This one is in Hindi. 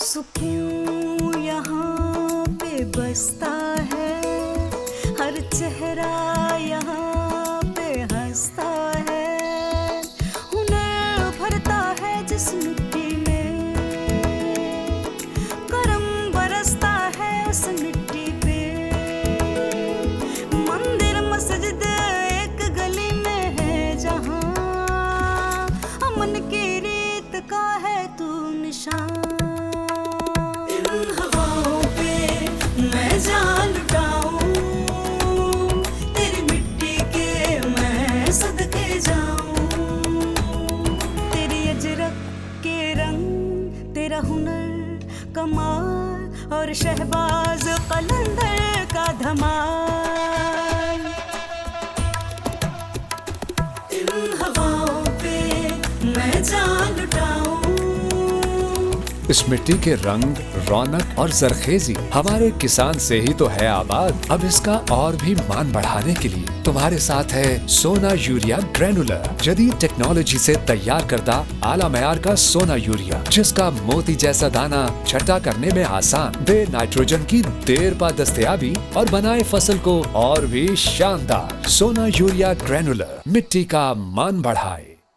सुकून यहाँ पे बसता है, हर चेहरा यहाँ पे हंसता है। हुनर भरता है जिस मिट्टी में, करम बरसता है उस मिट्टी पे। मंदिर मस्जिद एक गली में है जहाँ, अमन की रीत का है तू निशान। जान लुटाऊं तेरी मिट्टी के मैं सदके जाऊं। तेरी अजरक के रंग, तेरा हुनर कमाल और शहबाज कलंदर का धमाल। इन हवाओं पे मैं जान लुटाऊं। इस मिट्टी के रंग, रौनक और जरखेजी हमारे किसान से ही तो है आबाद। अब इसका और भी मान बढ़ाने के लिए तुम्हारे साथ है सोना यूरिया ग्रेनुलर, जदीद टेक्नोलॉजी से तैयार करदा आला मयार का सोना यूरिया, जिसका मोती जैसा दाना छटा करने में आसान, दे नाइट्रोजन की देर पा दस्तयाबी और बनाए फसल को और भी शानदार। सोना यूरिया ग्रेनुलर, मिट्टी का मान बढ़ाए।